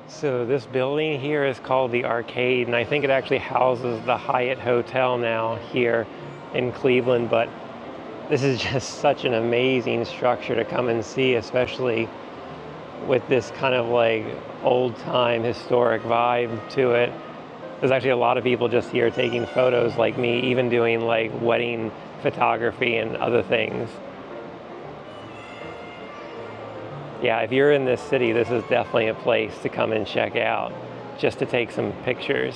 So this building here is called the Arcade, and I think it actually houses the Hyatt Hotel now here in Cleveland, but this is just such an amazing structure to come and see, especially with this kind of like old-time historic vibe to it. There's actually a lot of people just here taking photos like me, even doing like wedding photography and other things. Yeah, if you're in this city, this is definitely a place to come and check out, just to take some pictures.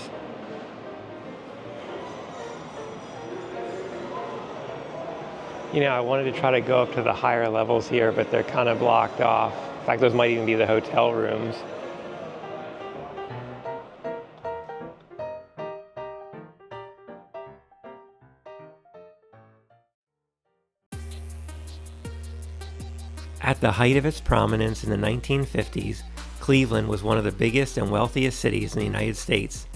You know, I wanted to try to go up to the higher levels here, but they're kind of blocked off. In fact, those might even be the hotel rooms. At the height of its prominence in the 1950s, Cleveland was one of the biggest and wealthiest cities in the United States.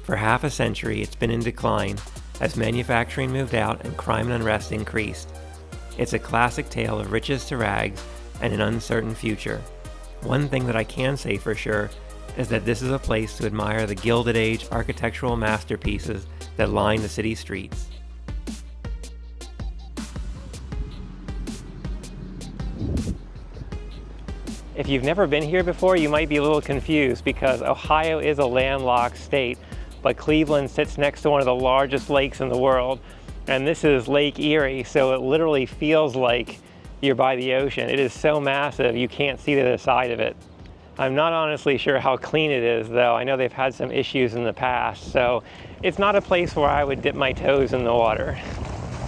For half a century, it's been in decline as manufacturing moved out and crime and unrest increased. It's a classic tale of riches to rags and an uncertain future. One thing that I can say for sure is that this is a place to admire the Gilded Age architectural masterpieces that line the city streets. If you've never been here before, you might be a little confused because Ohio is a landlocked state, but Cleveland sits next to one of the largest lakes in the world. And this is Lake Erie, so it literally feels like you're by the ocean. It is so massive, you can't see the other side of it. I'm not honestly sure how clean it is, though. I know they've had some issues in the past, so it's not a place where I would dip my toes in the water.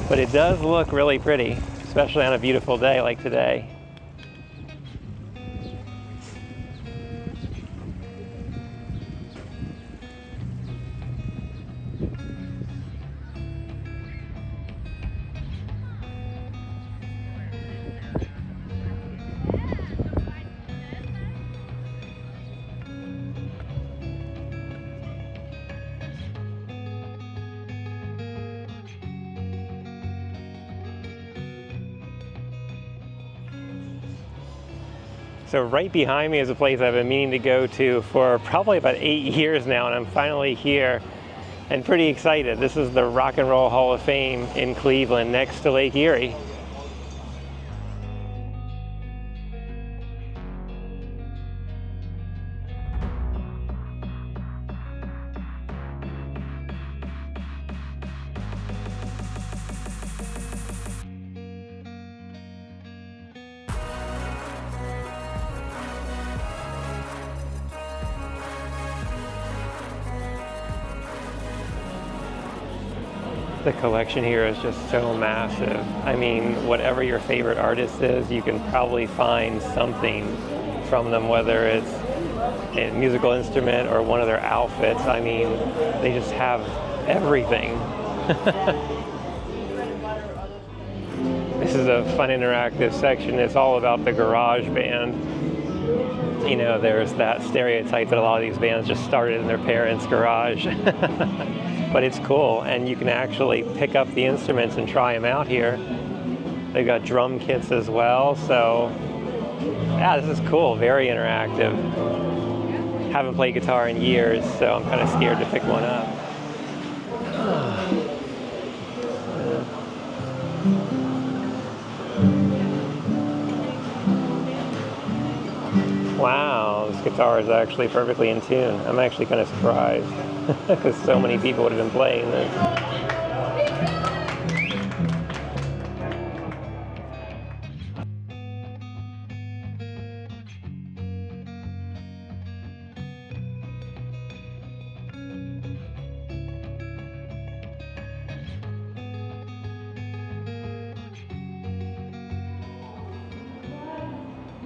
But it does look really pretty, especially on a beautiful day like today. So right behind me is a place I've been meaning to go to for probably about 8 years now, and I'm finally here and pretty excited. This is the Rock and Roll Hall of Fame in Cleveland next to Lake Erie. The collection here is just so massive. I mean, whatever your favorite artist is, you can probably find something from them, whether it's a musical instrument or one of their outfits. I mean, they just have everything. This is a fun interactive section. It's all about the garage band. You know, there's that stereotype that a lot of these bands just started in their parents' garage. But it's cool, and you can actually pick up the instruments and try them out here. They've got drum kits as well, so yeah, this is cool, very interactive. Haven't played guitar in years, so I'm kind of scared to pick one up. Wow, this guitar is actually perfectly in tune. I'm actually kind of surprised because so many people would have been playing this.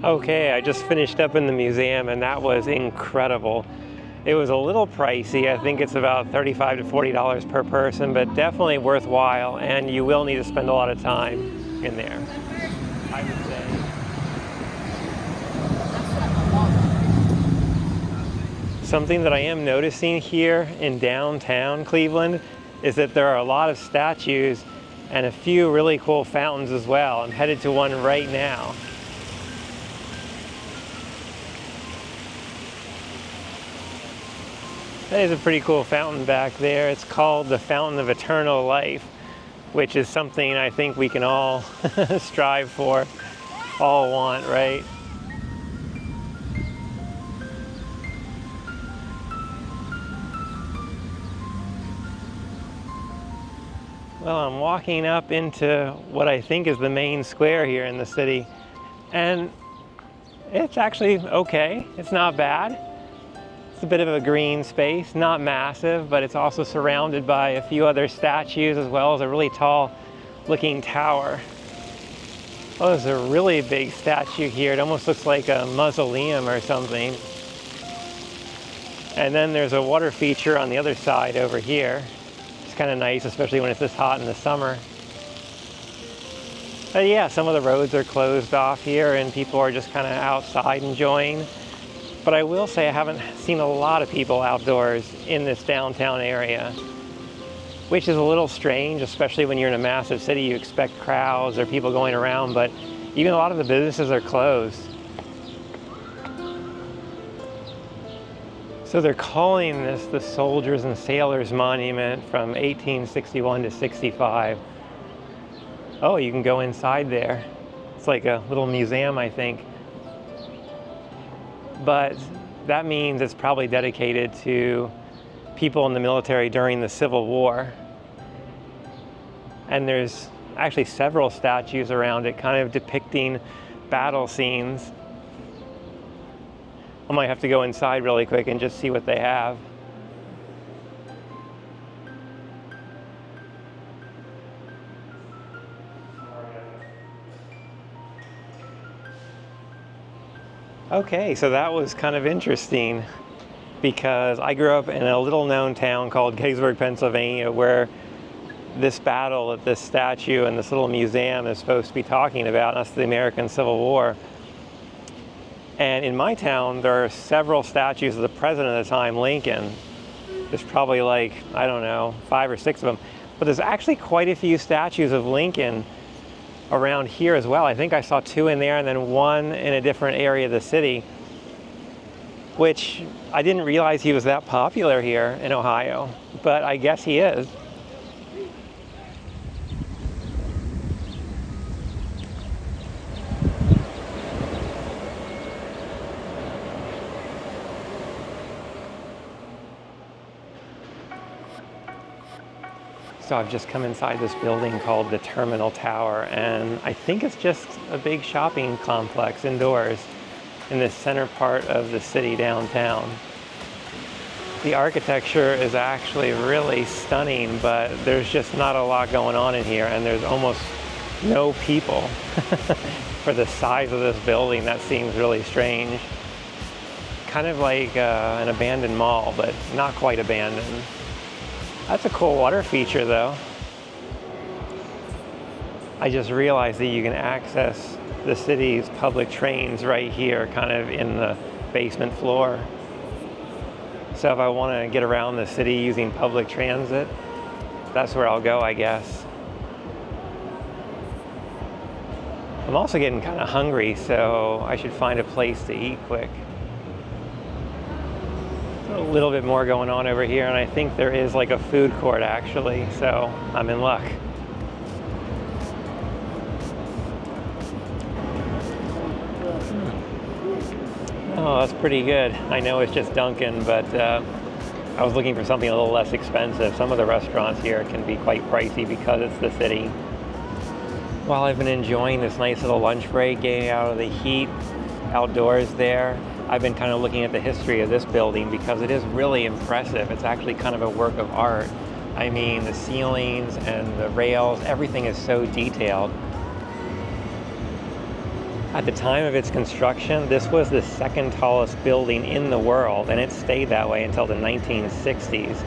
Okay, I just finished up in the museum and that was incredible. It was a little pricey. I think it's about $35 to $40 per person, but definitely worthwhile, and you will need to spend a lot of time in there, I would say. Something that I am noticing here in downtown Cleveland is that there are a lot of statues and a few really cool fountains as well. I'm headed to one right now. That is a pretty cool fountain back there. It's called the Fountain of Eternal Life, which is something I think we can all strive for, all want, right? Well, I'm walking up into what I think is the main square here in the city, and it's actually okay. It's not bad. It's a bit of a green space, not massive, but it's also surrounded by a few other statues as well as a really tall looking tower. Oh, there's a really big statue here. It almost looks like a mausoleum or something. And then there's a water feature on the other side over here. It's kind of nice, especially when it's this hot in the summer. But yeah, some of the roads are closed off here and people are just kind of outside enjoying. But I will say I haven't seen a lot of people outdoors in this downtown area, which is a little strange, especially when you're in a massive city. You expect crowds or people going around, but even a lot of the businesses are closed. So they're calling this the Soldiers and Sailors Monument from 1861 to 65. Oh, you can go inside there. It's like a little museum, I think. But that means it's probably dedicated to people in the military during the Civil War. And there's actually several statues around it kind of depicting battle scenes. I might have to go inside really quick and just see what they have. Okay, so that was kind of interesting because I grew up in a little known town called Gettysburg, Pennsylvania, where this battle that this statue and this little museum is supposed to be talking about, that's the American Civil War. And in my town, there are several statues of the president at the time, Lincoln. There's probably like, I don't know, 5 or 6 of them. But there's actually quite a few statues of Lincoln around here as well. I think I saw 2 in there and then 1 in a different area of the city, which I didn't realize he was that popular here in Ohio, but I guess he is. So I've just come inside this building called the Terminal Tower, and I think it's just a big shopping complex indoors in the center part of the city downtown. The architecture is actually really stunning, but there's just not a lot going on in here, and there's almost no people. For the size of this building, that seems really strange. Kind of like an abandoned mall, but not quite abandoned. That's a cool water feature though. I just realized that you can access the city's public trains right here, kind of in the basement floor. So if I want to get around the city using public transit, that's where I'll go, I guess. I'm also getting kind of hungry, so I should find a place to eat quick. A little bit more going on over here, and I think there is like a food court actually, so I'm in luck. Oh, that's pretty good. I know it's just Dunkin', but I was looking for something a little less expensive. Some of the restaurants here can be quite pricey because it's the city. While I've been enjoying this nice little lunch break, getting out of the heat outdoors there, I've been kind of looking at the history of this building because it is really impressive. It's actually kind of a work of art. I mean, the ceilings and the rails, everything is so detailed. At the time of its construction, this was the second tallest building in the world, and it stayed that way until the 1960s.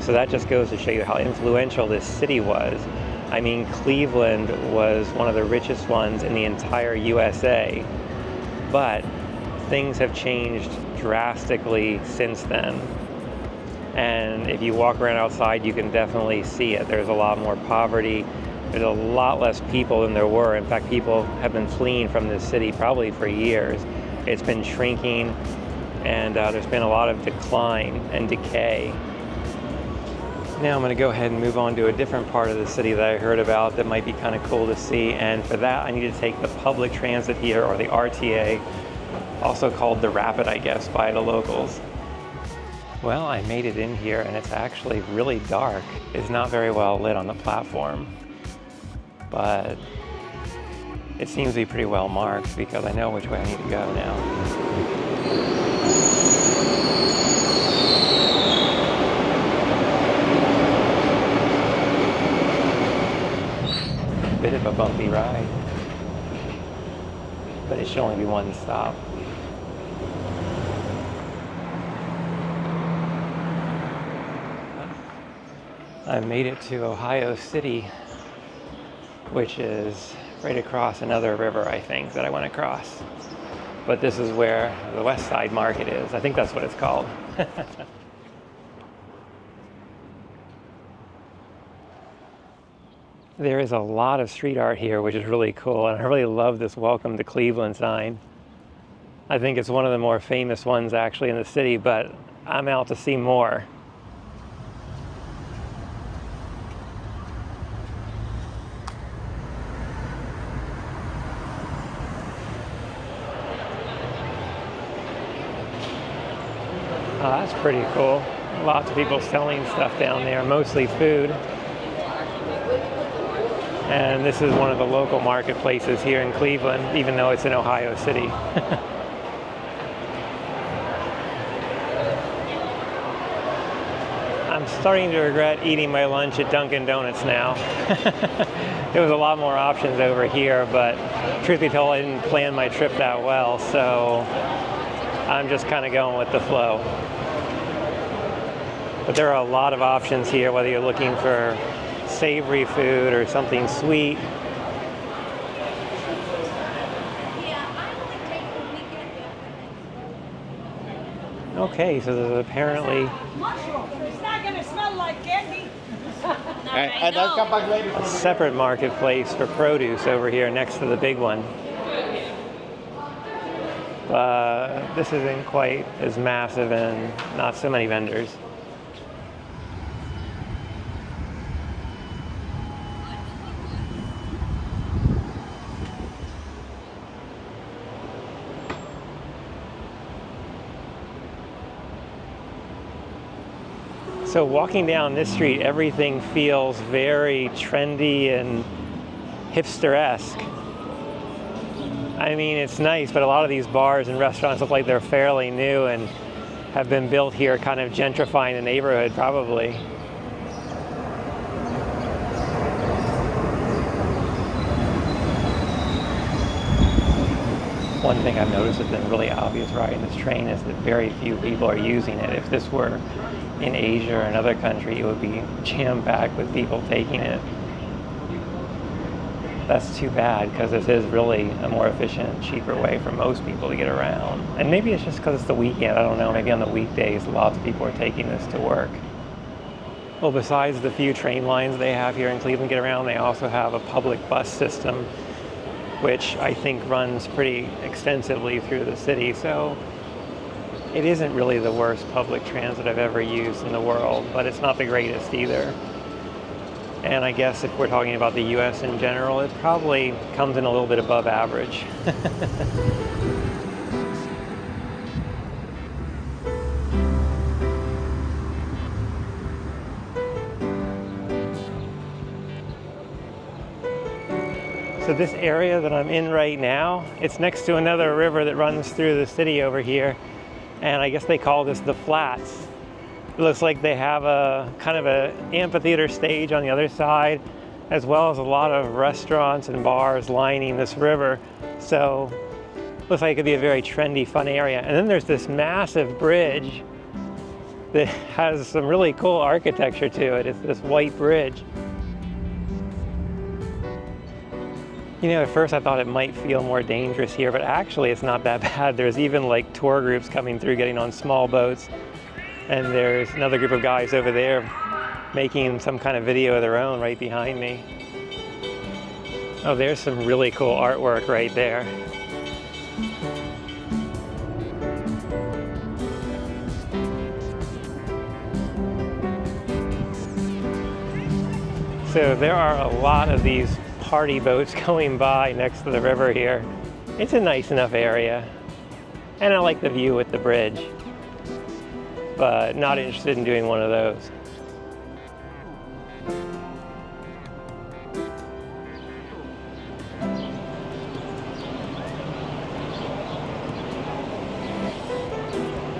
So that just goes to show you how influential this city was. I mean, Cleveland was one of the richest ones in the entire USA, but things have changed drastically since then. And if you walk around outside, you can definitely see it. There's a lot more poverty. There's a lot less people than there were. In fact, people have been fleeing from this city probably for years. It's been shrinking, and there's been a lot of decline and decay. Now I'm going to go ahead and move on to a different part of the city that I heard about that might be kind of cool to see, and for that I need to take the public transit here, or the RTA, also called the Rapid, I guess, by the locals. Well, I made it in here and it's actually really dark. It's not very well lit on the platform, but it seems to be pretty well marked because I know which way I need to go now. Bit of a bumpy ride, but it should only be one stop. I made it to Ohio City, which is right across another river, I think, that I went across. But this is where the West Side Market is. I think that's what it's called. There is a lot of street art here, which is really cool, and I really love this Welcome to Cleveland sign. I think it's one of the more famous ones actually in the city, but I'm out to see more. Oh, that's pretty cool. Lots of people selling stuff down there, mostly food. And this is one of the local marketplaces here in Cleveland, even though it's in Ohio City. I'm starting to regret eating my lunch at Dunkin' Donuts now. There was a lot more options over here, but truth be told, I didn't plan my trip that well, so I'm just kind of going with the flow. But there are a lot of options here, whether you're looking for savory food or something sweet. Okay, so there's apparently It's not going to smell like candy. a separate marketplace for produce over here next to the big one. But this isn't quite as massive and not so many vendors. So walking down this street, everything feels very trendy and hipster-esque. I mean, it's nice, but a lot of these bars and restaurants look like they're fairly new and have been built here, kind of gentrifying the neighborhood, probably. One thing I've noticed has been really obvious riding this train is that very few people are using it. If this were in Asia or another country, it would be jam-packed with people taking it. That's too bad, because this is really a more efficient, cheaper way for most people to get around. And maybe it's just because it's the weekend, I don't know, maybe on the weekdays lots of people are taking this to work. Well, besides the few train lines they have here in Cleveland to get around, they also have a public bus system, which I think runs pretty extensively through the city. So it isn't really the worst public transit I've ever used in the world, but it's not the greatest either. And I guess if we're talking about the US in general, it probably comes in a little bit above average. So this area that I'm in right now, it's next to another river that runs through the city over here. And I guess they call this the Flats. It looks like they have a kind of an amphitheater stage on the other side, as well as a lot of restaurants and bars lining this river. So it looks like it could be a very trendy, fun area. And then there's this massive bridge that has some really cool architecture to it. It's this white bridge. You know, at first I thought it might feel more dangerous here, but actually it's not that bad. There's even like tour groups coming through, getting on small boats. And there's another group of guys over there making some kind of video of their own right behind me. Oh, there's some really cool artwork right there. So there are a lot of these party boats going by next to the river here. It's a nice enough area. And I like the view with the bridge, but not interested in doing one of those.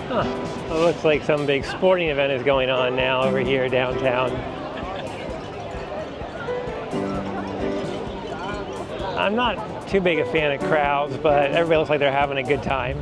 Huh. It looks like some big sporting event is going on now over here downtown. I'm not too big a fan of crowds, but everybody looks like they're having a good time.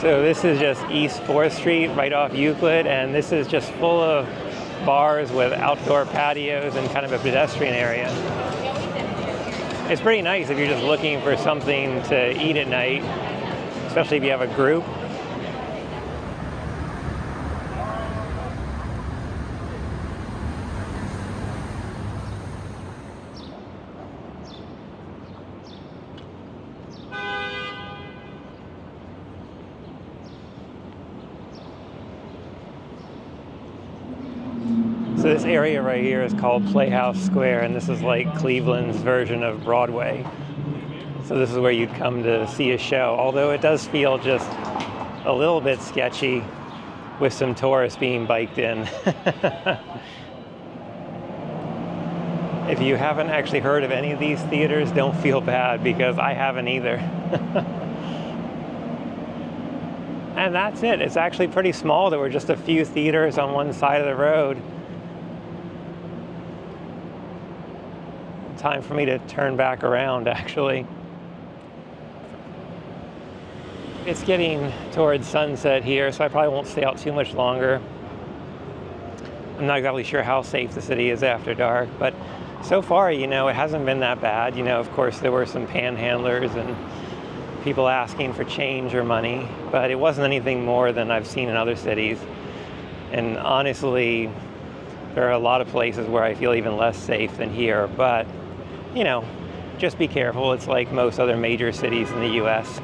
So this is just East 4th Street, right off Euclid, and this is just full of bars with outdoor patios and kind of a pedestrian area. It's pretty nice if you're just looking for something to eat at night, especially if you have a group. So this area right here is called Playhouse Square, and this is like Cleveland's version of Broadway. So this is where you'd come to see a show, although it does feel just a little bit sketchy with some tourists being biked in. If you haven't actually heard of any of these theaters, don't feel bad, because I haven't either. And that's it. It's actually pretty small. There were just a few theaters on one side of the road. Time for me to turn back around, actually. It's getting towards sunset here, so I probably won't stay out too much longer. I'm not exactly sure how safe the city is after dark, but so far, it hasn't been that bad. Of course, there were some panhandlers and people asking for change or money, but it wasn't anything more than I've seen in other cities. And honestly, there are a lot of places where I feel even less safe than here, but just be careful. It's like most other major cities in the U.S.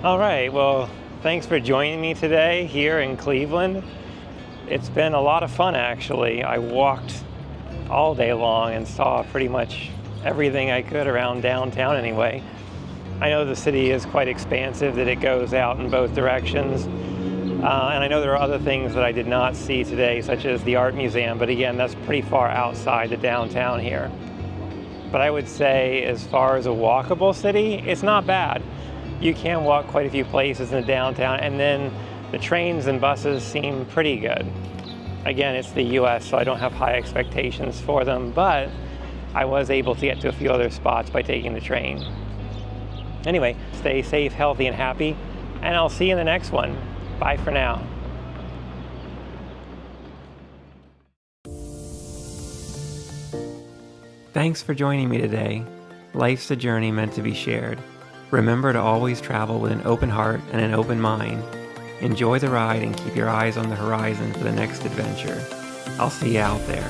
All right, well, thanks for joining me today here in Cleveland. It's been a lot of fun, actually. I walked all day long and saw pretty much everything I could around downtown anyway. I know the city is quite expansive, that it goes out in both directions. And I know there are other things that I did not see today, such as the art museum, but again, that's pretty far outside the downtown here. But I would say, as far as a walkable city, it's not bad. You can walk quite a few places in the downtown, and then the trains and buses seem pretty good. Again, it's the US, so I don't have high expectations for them, but I was able to get to a few other spots by taking the train. Anyway, stay safe, healthy, and happy, and I'll see you in the next one. Bye for now. Thanks for joining me today. Life's a journey meant to be shared. Remember to always travel with an open heart and an open mind. Enjoy the ride and keep your eyes on the horizon for the next adventure. I'll see you out there.